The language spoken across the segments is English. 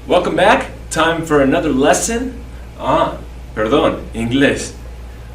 Welcome back. Time for another lesson. Perdón, inglés.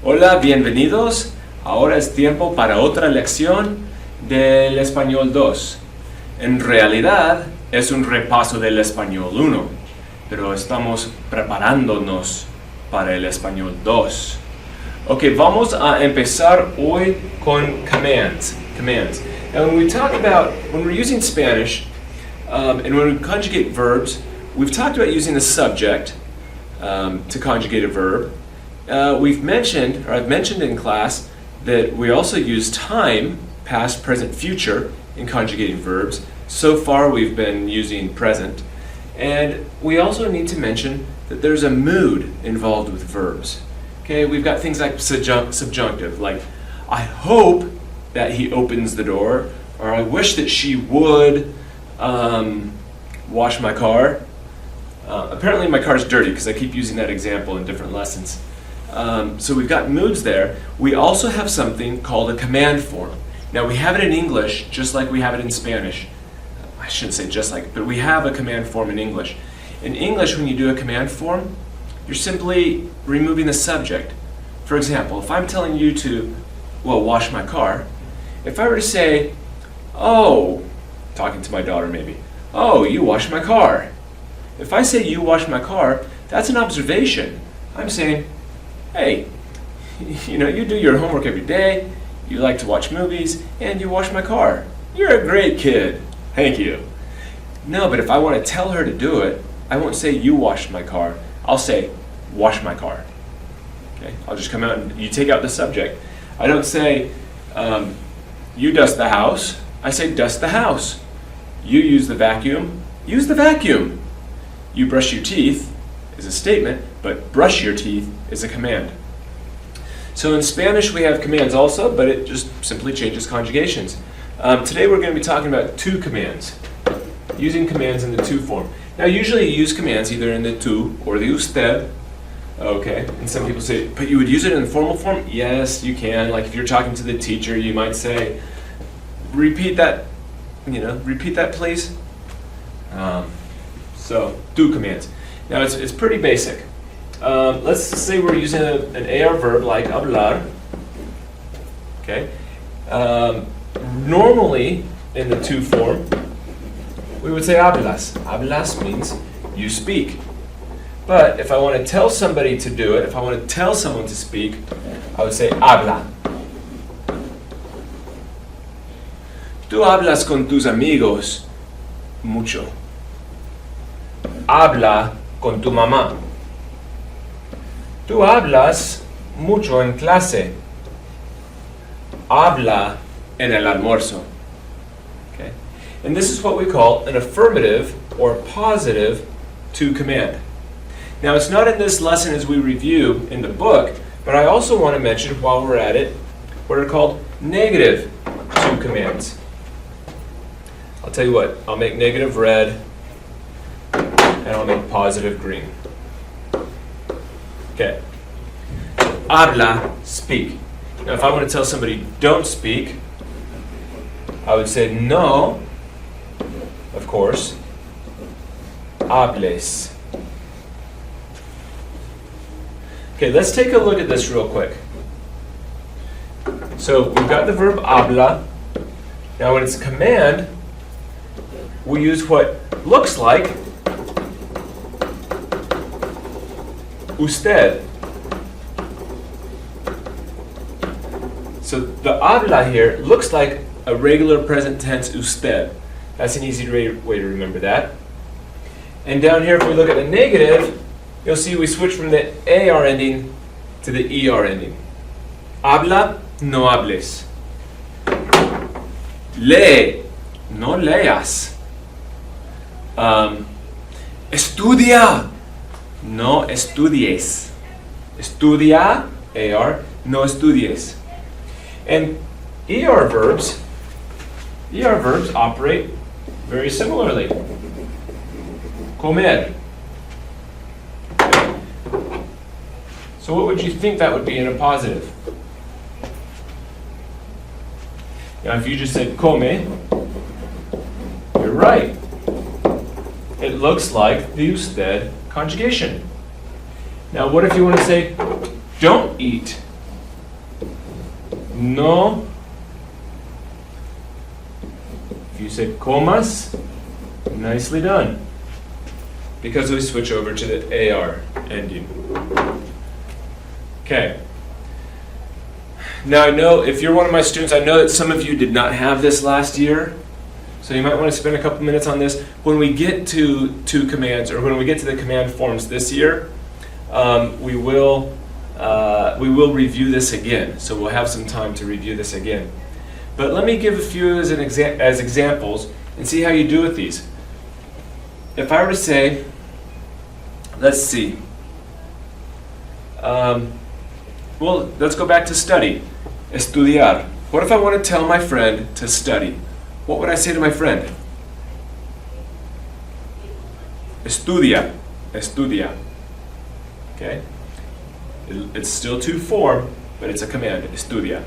Hola, bienvenidos. Ahora es tiempo para otra lección del Español 2. En realidad es un repaso del Español 1, pero estamos preparándonos para el Español 2. Ok, vamos a empezar hoy con commands. Now when we're using Spanish, and when we conjugate verbs, we've talked about using the subject to conjugate a verb. I've mentioned in class that we also use time, past, present, future, in conjugating verbs. So far we've been using present. And we also need to mention that there's a mood involved with verbs. Okay, we've got things like subjunctive, like I hope that he opens the door, or I wish that she would wash my car. Apparently my car's dirty because I keep using that example in different lessons. So we've got moods there. We also have something called a command form. Now we have it in English just like we have it in Spanish. I shouldn't say just like, but we have a command form in English. In English, when you do a command form, you're simply removing the subject. For example, if I'm telling you to, wash my car, if I were to say, oh, talking to my daughter maybe, oh, you wash my car. If I say you wash my car, that's an observation. I'm saying, hey, you do your homework every day, you like to watch movies, and you wash my car. You're a great kid. Thank you. No, but if I want to tell her to do it, I won't say you washed my car. I'll say wash my car. Okay? I'll just come out and you take out the subject. I don't say you dust the house. I say dust the house. You use the vacuum. Use the vacuum. You brush your teeth is a statement, but brush your teeth is a command. So in Spanish we have commands also, but it just simply changes conjugations. Today we're going to be talking about two commands, using commands in the to form. Now usually you use commands either in the to or the usted. Okay, and some people say, but you would use it in the formal form? Yes, you can. Like if you're talking to the teacher, you might say, repeat that please. So, do commands. Now it's pretty basic. Let's say we're using an AR verb like hablar. Okay. Normally, in the to form, we would say hablas. Hablas means you speak. But if I want to tell somebody to do it, if I want to tell someone to speak, I would say habla. Tú hablas con tus amigos mucho. Habla con tu mamá. Tú hablas mucho en clase. Habla en el almuerzo. Okay? And this is what we call an affirmative or positive to command. Now it's not in this lesson as we review in the book, but I also want to mention while we're at it what are called negative to commands. I'll tell you what, I'll make negative red and I'll make positive green. Okay. Habla, speak. Now if I want to tell somebody don't speak, I would say no, of course, hables. Okay, let's take a look at this real quick. So we've got the verb habla. Now when it's a command, we use what looks like usted. So the habla here looks like a regular present tense usted. That's an easy way to remember that. And down here, if we look at the negative, you'll see we switch from the AR ending to the ER ending. Habla, no hables. Lee, no leas. Estudia, no estudies. Estudia, AR, no estudies. And ER verbs operate very similarly. Comer. So what would you think that would be in a positive? Now if you just said come, you're right. It it looks like the usted conjugation. Now, what if you want to say, don't eat? No. If you say comas, nicely done. Because we switch over to the AR ending. Okay. Now I know if you're one of my students, I know that some of you did not have this last year. So you might want to spend a couple minutes on this. When we get to commands, or when we get to the command forms this year, we will review this again. So we'll have some time to review this again. But let me give a few as examples and see how you do with these. If I were to say, let's see. Well, let's go back to study. Estudiar. What if I want to tell my friend to study? What would I say to my friend? Estudia. Estudia. Okay? It's still to form, but it's a command. Estudia.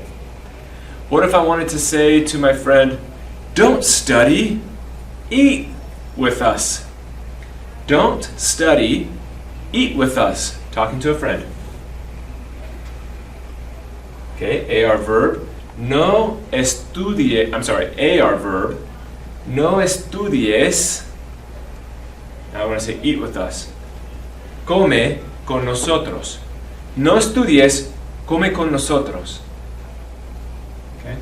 What if I wanted to say to my friend, don't study, eat with us? Don't study, eat with us. Talking to a friend. Okay, AR verb. No estudie, AR verb. No estudies. Now I want to say eat with us. Come con nosotros. No estudies, come con nosotros. Okay.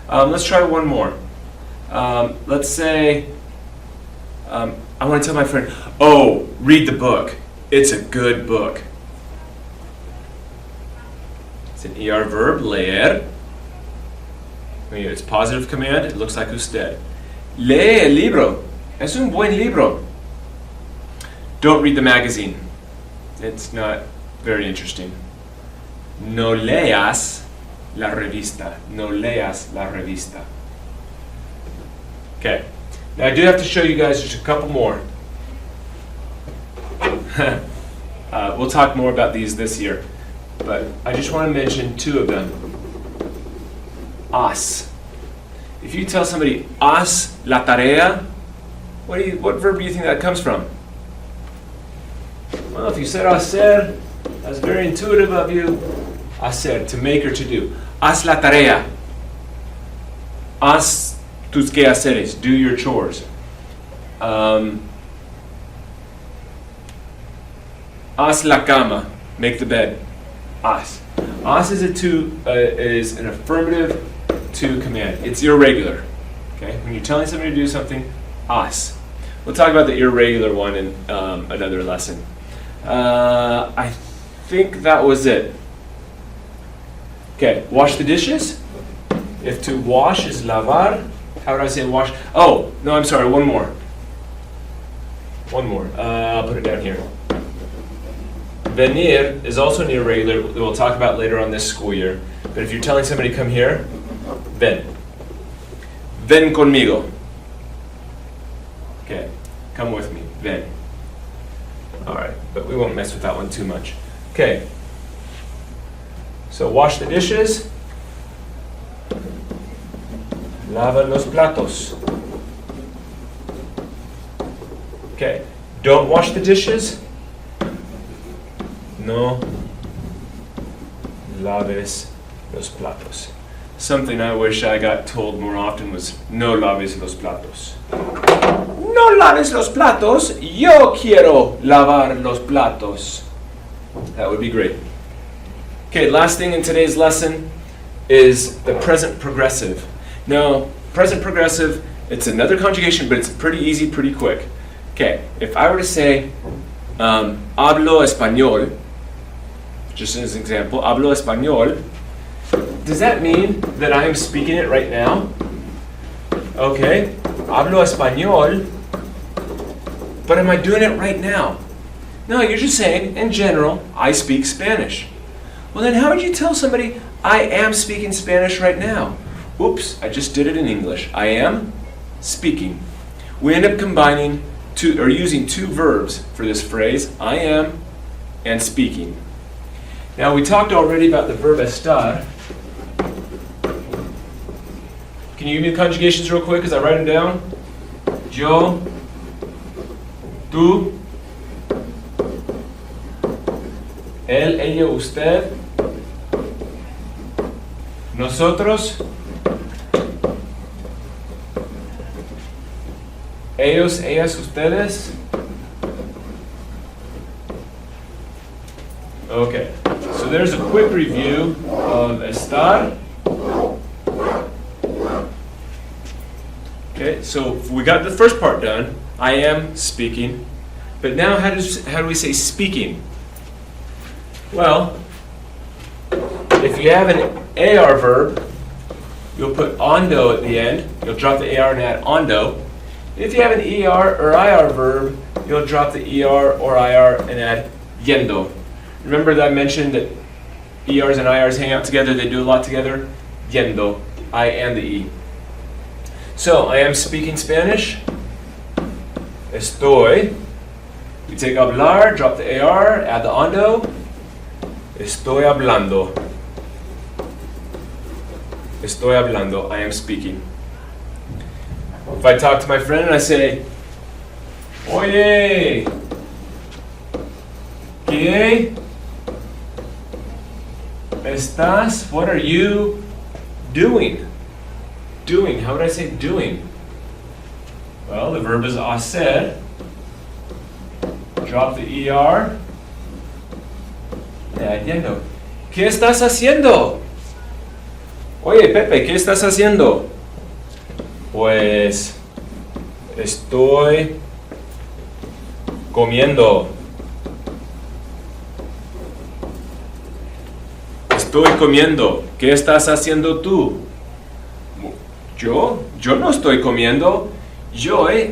Let's try one more. Let's say I want to tell my friend, oh, read the book. It's a good book. It's an ER verb, leer. It's positive command, it looks like usted. Lee el libro. Es un buen libro. Don't read the magazine. It's not very interesting. No leas la revista. No leas la revista. Okay. Now I do have to show you guys just a couple more. We'll talk more about these this year, but I just want to mention two of them. Haz. If you tell somebody, haz la tarea, what verb do you think that comes from? Well, if you said hacer, that's very intuitive of you. Hacer, to make or to do. Haz la tarea. Haz tus quehaceres, do your chores. Haz la cama, make the bed. Haz. Haz is an affirmative to command. It's irregular. Okay, when you're telling somebody to do something, haz. We'll talk about the irregular one in another lesson. I think that was it. Okay, wash the dishes. If to wash is lavar, how would I say wash? Oh, no, I'm sorry, one more. One more. I'll put it down here. Venir is also an irregular that we'll talk about later on this school year. But if you're telling somebody to come here, ven. Ven conmigo. Okay, come with me. Ven. All right, but we won't mess with that one too much. Okay. So wash the dishes. Lava los platos. Okay. Don't wash the dishes. No laves los platos. Something I wish I got told more often was no laves los platos. No laves los platos. Yo quiero lavar los platos. That would be great. Okay, last thing in today's lesson is the present progressive. Now, present progressive, it's another conjugation, but it's pretty easy, pretty quick. Okay, if I were to say, hablo español, just as an example, hablo español, does that mean that I am speaking it right now? Okay, hablo español, but am I doing it right now? No, you're just saying, in general, I speak Spanish. Well, then how would you tell somebody, I am speaking Spanish right now? Oops, I just did it in English. I am speaking. We end up combining two, or using two verbs for this phrase, I am and speaking. Now, we talked already about the verb estar. Can you give me the conjugations real quick as I write them down? Yo, tú, él, ella, usted, nosotros, ellos, ellas, ustedes. Okay, so there's a quick review of estar. Okay, so we got the first part done. I am speaking. But now how do we say speaking? Well, if you have an AR verb, you'll put ondo at the end. You'll drop the AR and add ondo. If you have an ER or IR verb, you'll drop the ER or IR and add yendo. Remember that I mentioned that ERs and IRs hang out together, they do a lot together? Yendo, I and the E. So, I am speaking Spanish. Estoy. We take hablar, drop the AR, add the ondo. Estoy hablando. Estoy hablando, I am speaking. If I talk to my friend and I say, Oye, ¿qué estás? What are you doing? Doing, how would I say doing? Well, the verb is hacer. Drop the ER. Add yendo. ¿Qué estás haciendo? Oye, Pepe, ¿qué estás haciendo? Pues estoy comiendo. Estoy comiendo. ¿Qué estás haciendo tú? Yo no estoy comiendo. Yo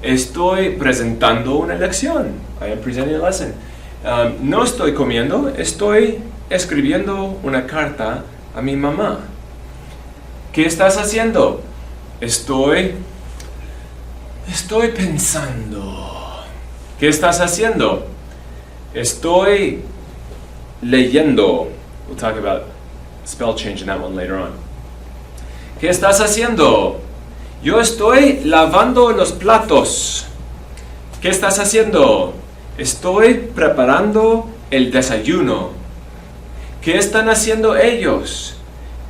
estoy presentando una lección. I am presenting a lesson. No estoy comiendo. Estoy escribiendo una carta a mi mamá. ¿Qué estás haciendo? Estoy pensando. ¿Qué estás haciendo? Estoy leyendo. We'll talk about spell change in that one later on. ¿Qué estás haciendo? Yo estoy lavando los platos. ¿Qué estás haciendo? Estoy preparando el desayuno. ¿Qué están haciendo ellos?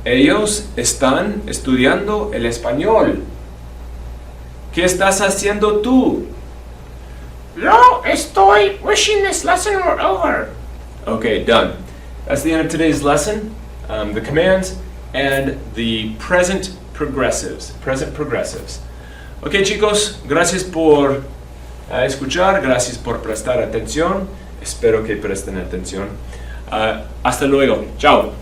Ellos están estudiando el español. ¿Qué estás haciendo tú? Yo estoy wishing this lesson were over. Okay, done. That's the end of today's lesson. The commands and the present progressives. Okay, chicos, gracias por escuchar, gracias por prestar atención. Espero que presten atención. Hasta luego. Chao.